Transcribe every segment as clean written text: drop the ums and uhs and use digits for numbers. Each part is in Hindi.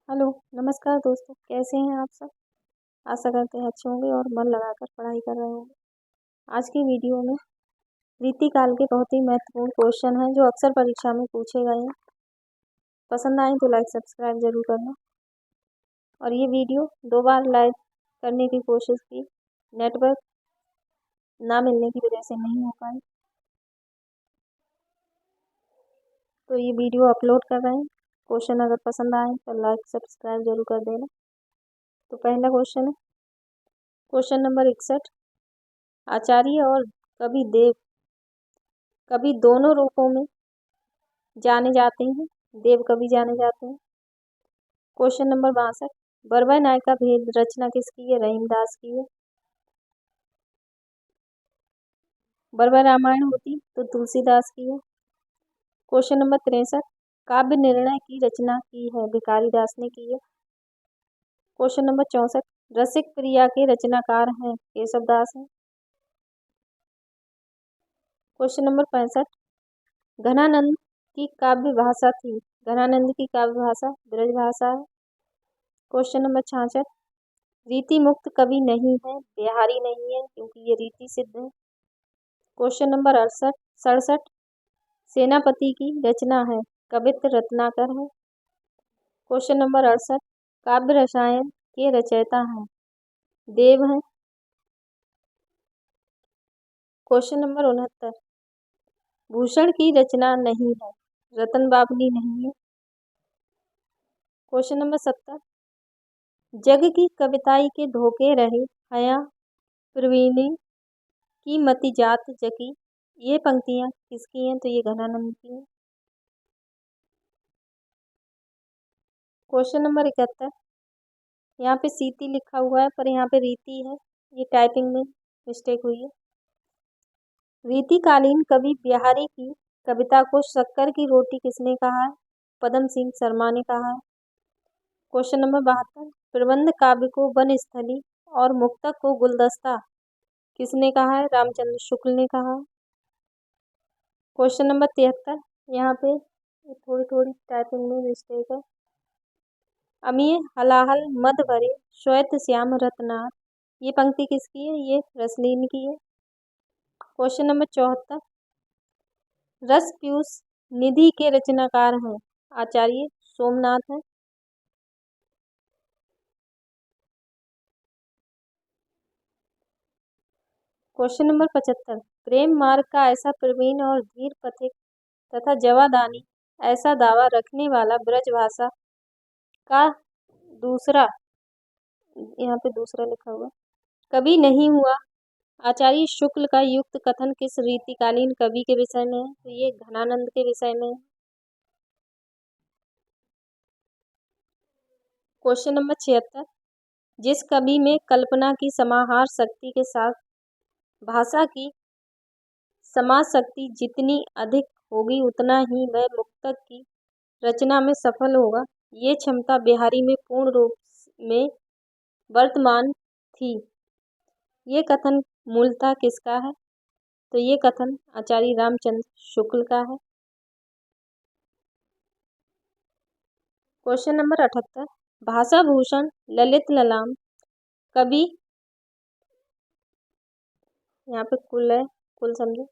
हेलो, नमस्कार दोस्तों, कैसे हैं आप सब? आशा करते हैं अच्छे होंगे और मन लगाकर पढ़ाई कर रहे होंगे। आज की वीडियो में रीतिकाल के बहुत ही महत्वपूर्ण क्वेश्चन हैं जो अक्सर परीक्षा में पूछे गए हैं। पसंद आए तो लाइक सब्सक्राइब जरूर करना। और ये वीडियो 2 बार लाइव करने की कोशिश की, नेटवर्क ना मिलने की वजह से नहीं हो पाई, तो ये वीडियो अपलोड कर रहे हैं। क्वेश्चन अगर पसंद आए तो लाइक सब्सक्राइब जरूर कर देना। तो पहला क्वेश्चन है क्वेश्चन नंबर 61। आचार्य और कवि देव कवि दोनों रूपों में जाने जाते हैं, देव कवि जाने जाते हैं। Question number 62। बरबा नायका भेद रचना किसकी है? रहीमदास की है। बरबा रामायण होती तो तुलसीदास की है। Question number 63। काव्य निर्णय की रचना की है? भिखारी दास ने की है। Question number 64। रसिक प्रिया के रचनाकार हैं? केशव दास हैं। Question number 65। घनानंद की काव्य भाषा थी? घनानंद की काव्य भाषा ब्रज भाषा है। Question number 66। रीति मुक्त कवि नहीं है, बिहारी नहीं है, क्योंकि ये रीति सिद्ध है। Question number 67। सेनापति की रचना है? कवित्र रत्नाकर है। Question number 68। काव्य रसायन के रचयिता हैं? देव हैं। Question number 69। भूषण की रचना नहीं है, रतन बावली नहीं है। Question number 70। जग की कविताई के धोखे रहे हया प्रवीणी की मति जात जकी, ये पंक्तियां किसकी हैं? तो ये घनानंद की हैं। Question number 71। यहाँ पे सीती लिखा हुआ है पर यहाँ पे रीति है, ये टाइपिंग में मिस्टेक हुई है। रीतिकालीन कवि बिहारी की कविता को शक्कर की रोटी किसने कहा है? पदम सिंह शर्मा ने कहा है। Question number 72। प्रबंध काव्य को वनस्थली और मुक्तक को गुलदस्ता किसने कहा है? रामचंद्र शुक्ल ने कहा है। Question number 73। यहाँ पे थोड़ी थोड़ी टाइपिंग में मिस्टेक है। अमीय हलाहल मद भरे श्वेत श्याम रत्नार, ये पंक्ति किसकी है? ये रसलीन की है। Question number 74। रस पीयूष निधि के रचनाकार हैं? आचार्य सोमनाथ हैं। Question number 75। प्रेम मार्ग का ऐसा प्रवीण और धीर पथिक तथा जवादानी ऐसा दावा रखने वाला ब्रजभाषा का दूसरा, यहाँ पे दूसरा लिखा हुआ, कभी नहीं हुआ। आचार्य शुक्ल का युक्त कथन किस रीतिकालीन कवि के विषय में है? तो ये घनानंद के विषय में है। Question number 76। जिस कवि में कल्पना की समाहार शक्ति के साथ भाषा की समाज शक्ति जितनी अधिक होगी उतना ही वह मुक्तक की रचना में सफल होगा, ये क्षमता बिहारी में पूर्ण रूप में वर्तमान थी। ये कथन मूलतः किसका है? तो ये कथन आचार्य रामचंद्र शुक्ल का है। Question number 78। भाषा भूषण ललित ललाम कवि, यहाँ पे कुल है, कुल समझे,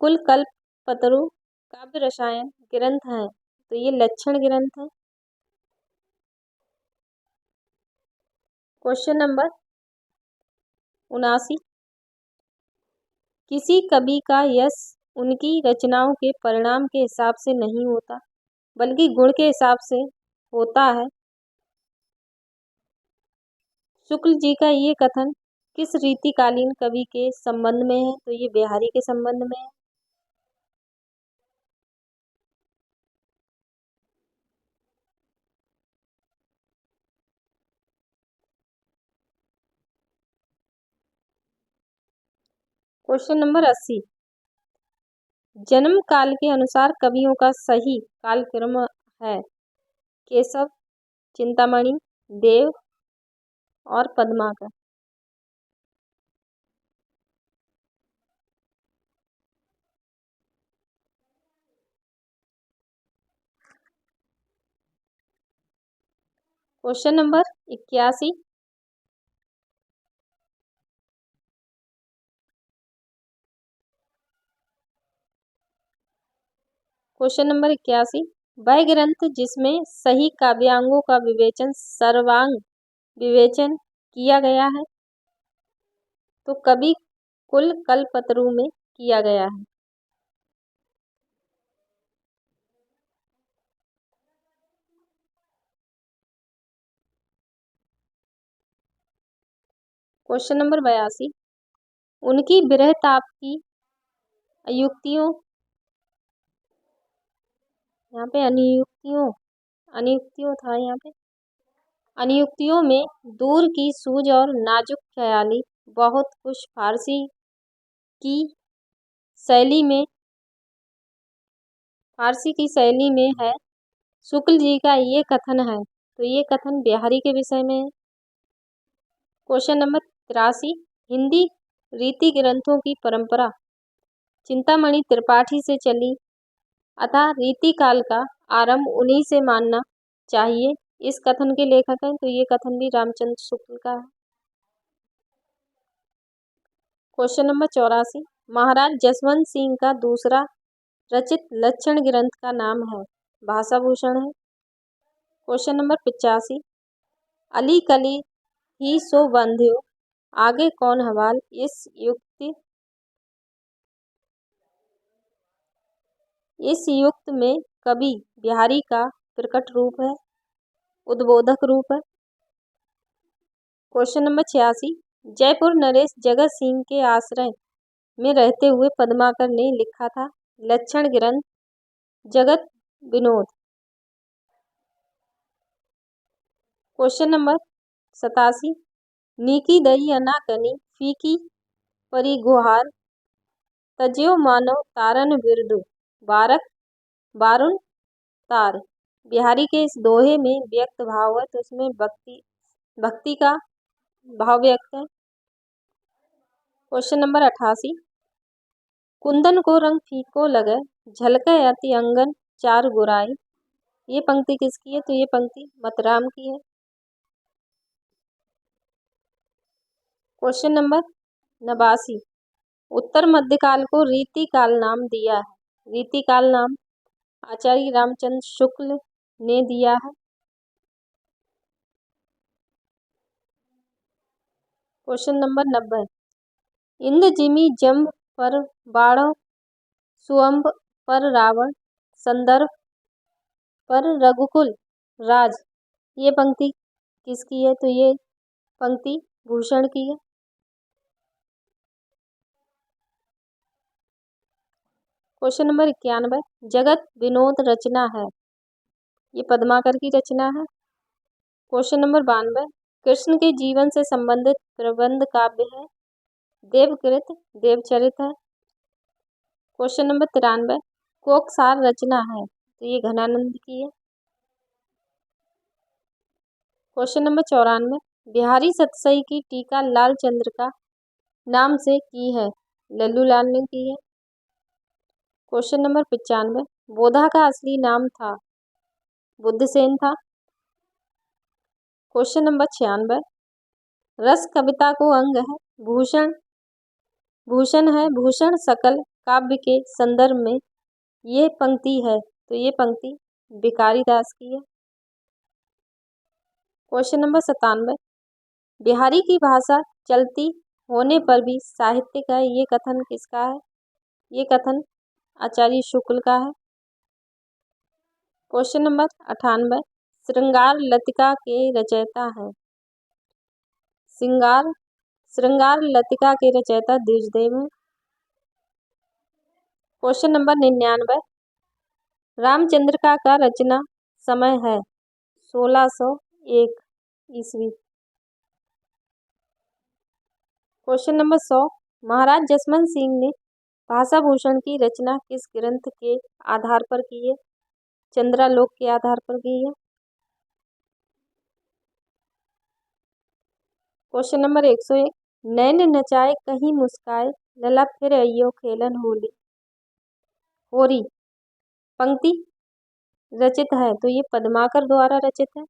कुल कल्प पतरु काव्य रसायन ग्रंथ है, तो ये लक्षण ग्रंथ है। Question number 79। किसी कवि का यश उनकी रचनाओं के परिणाम के हिसाब से नहीं होता बल्कि गुण के हिसाब से होता है। शुक्ल जी का ये कथन किस रीतिकालीन कवि के संबंध में है? तो ये बिहारी के संबंध में है। Question number 80। जन्म काल के अनुसार कवियों का सही कालक्रम है? केशव, चिंतामणि, देव और Padmakar. Question number 81। Question number 81। वह ग्रंथ जिसमें सही काव्यांगों का विवेचन सर्वांग विवेचन किया गया है, तो कवि कुल कल्पतरु में किया गया है। Question number 82। उनकी विरह ताप की अयुक्तियों, यहाँ पे अनियुक्तियों अनियुक्तियों था यहाँ पे अनियुक्तियों में दूर की सूझ और नाजुक ख्याली बहुत कुछ की शैली में फारसी की शैली में है। शुक्ल जी का ये कथन है, तो ये कथन बिहारी के विषय में है। Question number 83। हिंदी रीति ग्रंथों की परंपरा चिंतामणि त्रिपाठी से चली, अतः रीति काल का आरंभ उन्हीं से मानना चाहिए। इस कथन के लेखक हैं, तो ये कथन भी रामचंद्र शुक्ल का है। Question number 84। महाराज जसवंत सिंह का दूसरा रचित लक्षण ग्रंथ का नाम है, भाषाभूषण है। Question number 85। अली कली ही सो बंध्यो आगे कौन हवाल, इस युक्त में कवि बिहारी का प्रकट रूप है, उद्बोधक रूप है। Question number 86। जयपुर नरेश जगत सिंह के आश्रय में रहते हुए पद्माकर ने लिखा था लक्षण ग्रंथ जगत विनोद। Question number 87। नीकी दई अनाकनी फीकी परी गुहार तज्यो मानव तारन बिरदु बारक बारुण तार। बिहारी के इस दोहे में व्यक्त भाव है, तो उसमें भक्ति का भाव व्यक्त है। Question number 88। कुंदन को रंग फीको लगे झलके अति अंगन चार गुराई। ये पंक्ति किसकी है, तो ये पंक्ति मतराम की है। Question number 89। उत्तर मध्यकाल को रीति काल नाम दिया है, रीति काल नाम आचार्य रामचंद्र शुक्ल ने दिया है। Question number 90। इंद जिमी जम्ब पर बाणों सुअंब पर रावण संदर्भ पर रघुकुल राज। ये पंक्ति किसकी है, तो ये पंक्ति भूषण की है। Question number 91। जगत विनोद रचना है, ये पद्माकर की रचना है। Question number 92। कृष्ण के जीवन से संबंधित प्रबंध काव्य है, देवकृत देवचरित है। Question number 93। कोकसार रचना है, तो ये घनानंद की है। Question number 94। बिहारी सतसई की टीका लाल चंद्र का नाम से की है, लल्लू लाल ने की है। Question number 95। बोधा का असली नाम था, बुद्धसेन था। Question number 96। रस कविता को अंग है, भूषण है भूषण सकल काव्य के संदर्भ में ये पंक्ति है, तो ये पंक्ति भिखारी दास की है। Question number 97। बिहारी की भाषा चलती होने पर भी साहित्यिक है, ये कथन किसका है, ये कथन आचार्य शुक्ल का है। Question number 98। श्रृंगार लतिका के रचयिता हैं, श्रृंगार लतिका के रचयिता द्विजदेव हैं। Question number 99। रामचंद्रिका का रचना समय है 1601 ईस्वी। Question number 100। महाराज जसवंत सिंह ने भाषाभूषण की रचना किस ग्रंथ के आधार पर की है, चंद्रालोक के आधार पर की है। Question number 101। नैन नचाए कहीं मुस्काए लला फिर अइयो खेलन होरी पंक्ति रचित है, तो ये पद्माकर द्वारा रचित है।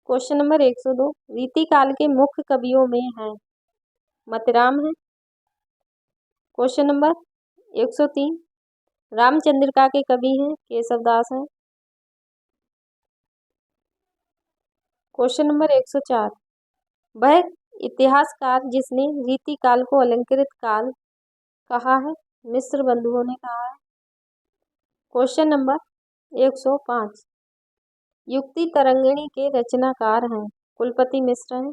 क्वेश्चन नंबर 102, रीतिकाल के मुख्य कवियों में हैं मतिराम है। क्वेश्चन नंबर 103, रामचंद्रिका के कवि हैं केशवदास हैं। क्वेश्चन नंबर 104, वह इतिहासकार जिसने रीतिकाल को अलंकृत काल कहा है मिस्र बंधुओं ने कहा है। क्वेश्चन नंबर 105, युक्ति तरंगिणी के रचनाकार हैं कुलपति मिश्र हैं।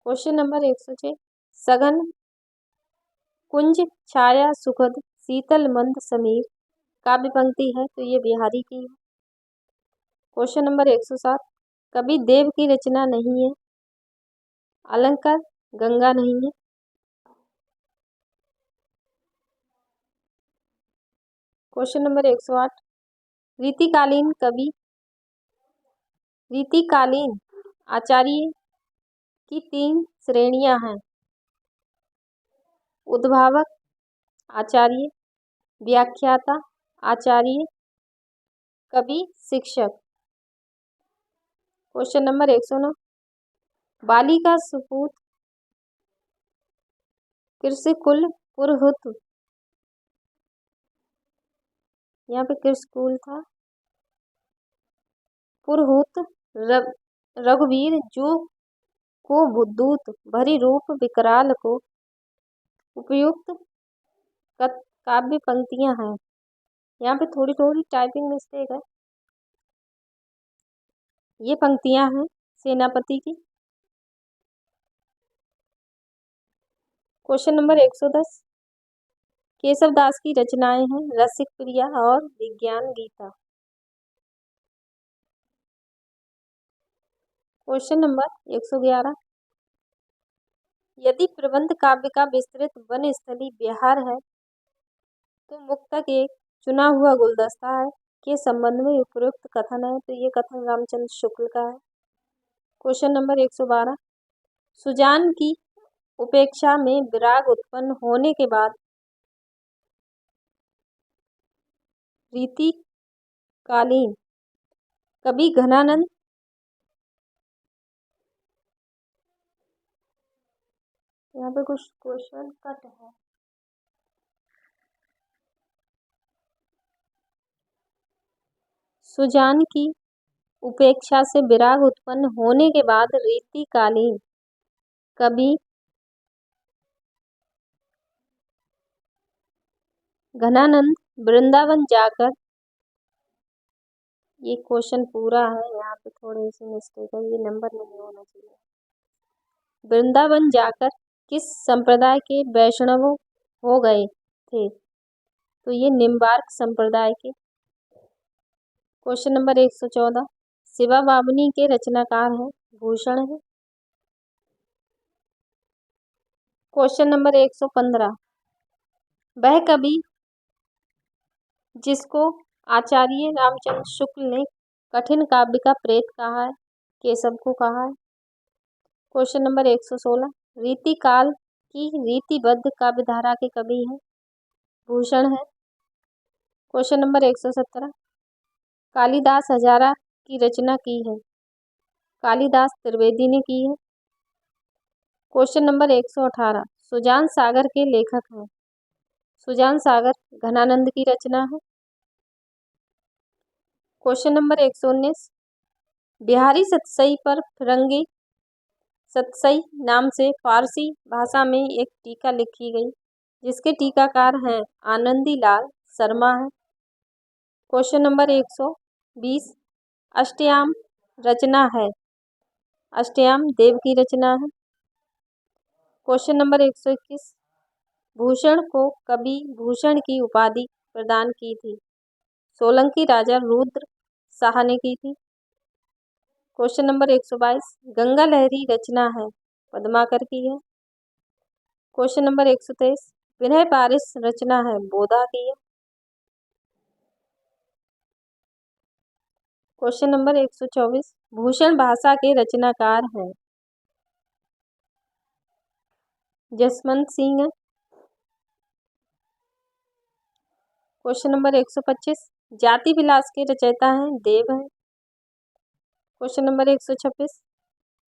क्वेश्चन नंबर 106, सघन कुंज छाया सुखद शीतल मंद समीर काव्य पंक्ति है तो ये बिहारी की है। क्वेश्चन नंबर 107, कवि देव की रचना नहीं है अलंकार गंगा नहीं है। क्वेश्चन नंबर 108, रीतिकालीन कवि रीतिकालीन आचार्य की 3 श्रेणियां हैं उद्भावक आचार्य, व्याख्याता आचार्य, कवि शिक्षक। क्वेश्चन नंबर 109, बाली का सुपूत कृषि कुल पुरहुत, यहाँ पे कृषि कुल था पुरहुत रघुवीर जो को बुद्धूत भरी रूप विकराल को उपयुक्त काव्य पंक्तियां हैं। यहाँ पे थोड़ी थोड़ी टाइपिंग मिस्टेक है। ये पंक्तियां हैं सेनापति की। क्वेश्चन नंबर 110, केशवदास की रचनाएं हैं रसिक प्रिया और विज्ञान गीता। क्वेश्चन नंबर 111, यदि प्रबंध काव्य का विस्तृत वन स्थली बिहार है तो मुक्तक एक चुना हुआ गुलदस्ता है के संबंध में उपयुक्त कथन है तो ये कथन रामचंद्र शुक्ल का है। क्वेश्चन नंबर 112, सुजान की उपेक्षा में विराग उत्पन्न होने के बाद रीतिकालीन कवि घनानंद यहाँ पे कुछ क्वेश्चन कट है। सुजान की उपेक्षा से विराग उत्पन्न होने के बाद रीतिकालीन कवि घनानंद वृंदावन जाकर, ये क्वेश्चन पूरा है यहाँ पे थोड़ी सी मिस्टेक है, ये नंबर नहीं होना चाहिए। वृंदावन जाकर किस संप्रदाय के वैष्णव हो गए थे तो ये निम्बार्क संप्रदाय के। क्वेश्चन नंबर 114, शिवा बामनी के रचनाकार हैं भूषण है। क्वेश्चन नंबर 115, वह कवि जिसको आचार्य रामचंद्र शुक्ल ने कठिन काव्य का प्रेत कहा है केशव को कहा है। क्वेश्चन नंबर 116, रीतिकाल की रीतिबद्ध काव्यधारा के कवि हैं भूषण है। क्वेश्चन नंबर 117, कालिदास हजारा की रचना की है कालिदास त्रिवेदी ने की है। क्वेश्चन नंबर 118, सुजान सागर के लेखक हैं सुजान सागर घनानंद की रचना है। क्वेश्चन नंबर 119, बिहारी सतसई पर फिरंगी सतसई नाम से फारसी भाषा में एक टीका लिखी गई जिसके टीकाकार हैं आनंदी लाल शर्मा है। क्वेश्चन नंबर 120, अष्टयाम रचना है अष्टयाम देव की रचना है। क्वेश्चन नंबर 121, भूषण को कवि भूषण की उपाधि प्रदान की थी सोलंकी राजा रुद्र शाह ने की थी। क्वेश्चन नंबर 122, गंगा लहरी रचना है पद्माकर की है। क्वेश्चन नंबर 123, विनय पारिस रचना है बोधा की है। क्वेश्चन नंबर 124, भूषण भाषा के रचनाकार हैं जसवंत सिंह है। क्वेश्चन नंबर 125, जाति विलास के रचयिता हैं देव हैं। क्वेश्चन नंबर 126,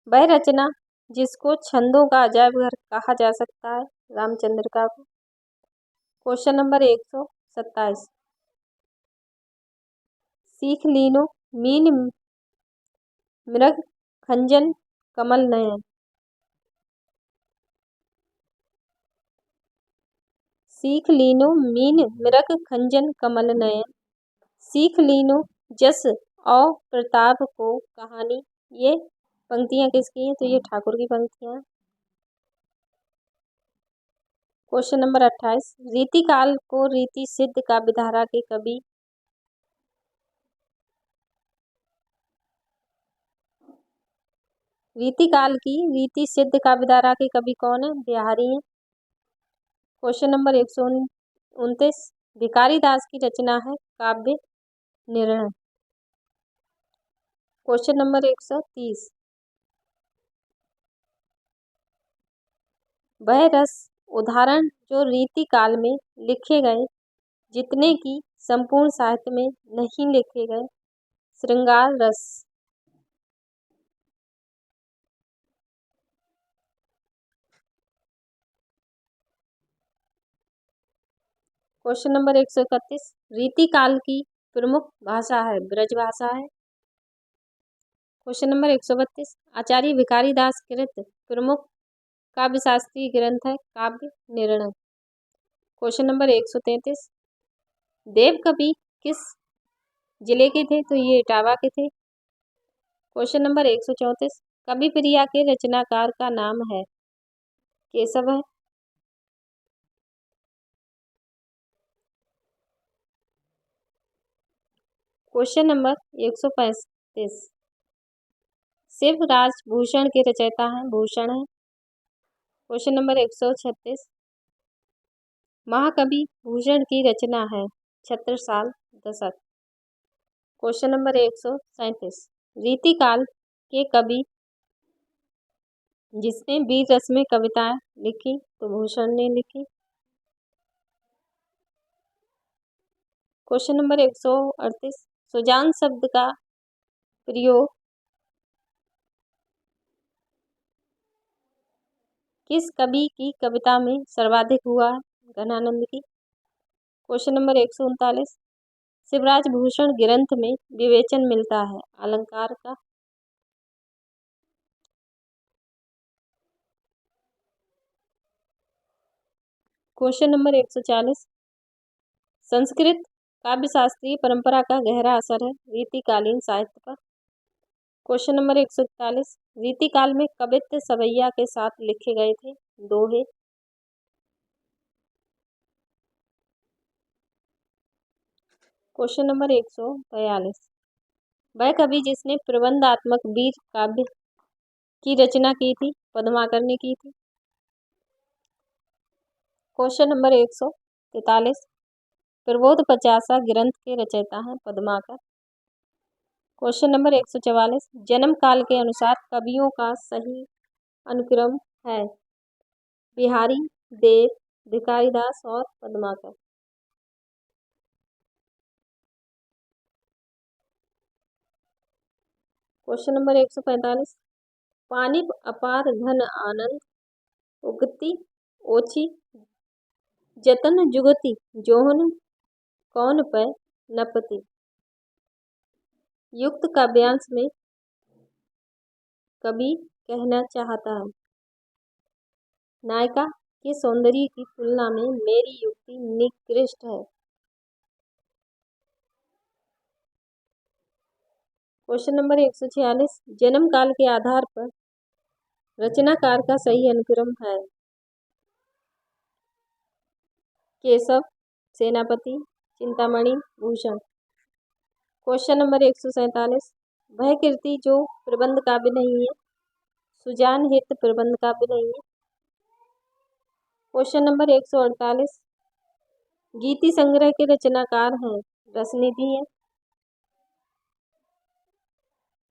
वह रचना जिसको छंदों का अजायब घर कहा जा सकता है, रामचंद्र का। क्वेश्चन नंबर 127, सीख लीनो मीन मृग खंजन कमल नयन। सीख लीनो मीन मृग खंजन कमल नयन। सीख लीनो जस और प्रताप को कहानी। ये पंक्तियां किसकी हैं? तो ये ठाकुर की पंक्तियां हैं। क्वेश्चन नंबर 28, रीतिकाल को रीति सिद्ध काव्यधारा के कवि। रीतिकाल की रीति सिद्ध काव्यधारा के कवि कौन है? बिहारी हैं। क्वेश्चन नंबर 129, भिखारी दास की रचना है काव्य निर्णय। क्वेश्चन नंबर 130, वह रस उदाहरण जो रीति काल में लिखे गए जितने की संपूर्ण साहित्य में नहीं लिखे गए, श्रृंगार रस। क्वेश्चन नंबर 131, रीति काल की प्रमुख भाषा है ब्रज भाषा है। क्वेश्चन नंबर 132, आचार्य भिखारी दास कृत प्रमुख काव्य शास्त्रीय ग्रंथ है काव्य निर्णय। क्वेश्चन नंबर 133, देव कवि किस जिले के थे? तो ये इटावा के थे। क्वेश्चन नंबर 134, कवि प्रिया के रचनाकार का नाम है केशव है। क्वेश्चन नंबर 135, शिवराज भूषण के रचयिता हैं भूषण है। क्वेश्चन नंबर 136, महाकवि भूषण की रचना है छत्रसाल दशक। क्वेश्चन नंबर 137, रीतिकाल के कवि जिसने वीर रस में कविताएं लिखी? तो भूषण ने लिखी। क्वेश्चन नंबर 138, सुजान शब्द का प्रयोग किस कवि की कविता में सर्वाधिक हुआ है? घनानंद की। क्वेश्चन नंबर 139, शिवराज भूषण ग्रंथ में विवेचन मिलता है अलंकार का। क्वेश्चन नंबर 140, संस्कृत काव्य शास्त्रीय परंपरा का गहरा असर है रीतिकालीन साहित्य पर। क्वेश्चन नंबर 141, रीतिकाल में कवित्व सवैया के साथ लिखे गए थे दोहे। क्वेश्चन नंबर 142, वह कवि जिसने प्रबंधात्मक वीर काव्य की रचना की थी? पद्माकर ने की थी। क्वेश्चन नंबर 143, प्रबोध पचासा ग्रंथ के रचयिता हैं पद्माकर। क्वेश्चन नंबर 144, जन्म काल के अनुसार कवियों का सही अनुक्रम है बिहारी, देव, भिखारीदास और पद्माकर। क्वेश्चन नंबर 145, पानी अपार घन आनंद उगति ओछी जतन जुगति जोहन कौन पे नपति। युक्त काव्यांश में कवि कहना चाहता है नायिका के सौंदर्य की तुलना में मेरी युक्ति निकृष्ट है। क्वेश्चन नंबर 146, जन्म काल के आधार पर रचनाकार का सही अनुक्रम है केशव, सेनापति, चिंतामणि, भूषण। क्वेश्चन नंबर 147, वह कृति जो प्रबंध काव्य नहीं है सुजान हित प्रबंध काव्य नहीं है। क्वेश्चन नंबर 148, गीति संग्रह के रचनाकार हैं रसनिधि है।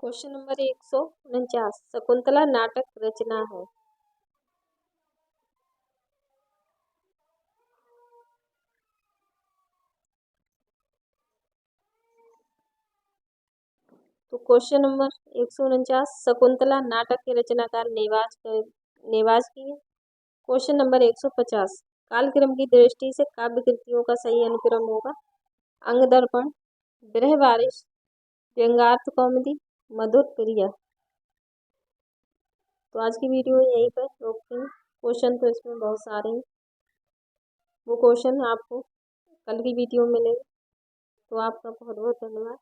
क्वेश्चन नंबर 149, शकुंतला नाटक रचना है। तो क्वेश्चन नंबर 149, शकुंतला नाटक के रचनाकार नेवाज की है। क्वेश्चन नंबर 150, कालक्रम की दृष्टि से काव्य कृतियों का सही अनुक्रम होगा अंगदर्पण, गृहवारिस, व्यंग्यार्थ कौमुदी, मधुर प्रिया। तो आज की वीडियो यहीं पर रोकते हैं। क्वेश्चन तो इसमें बहुत सारे हैं, वो क्वेश्चन आपको कल की वीडियो में मिलेंगे। तो आपका बहुत बहुत धन्यवाद।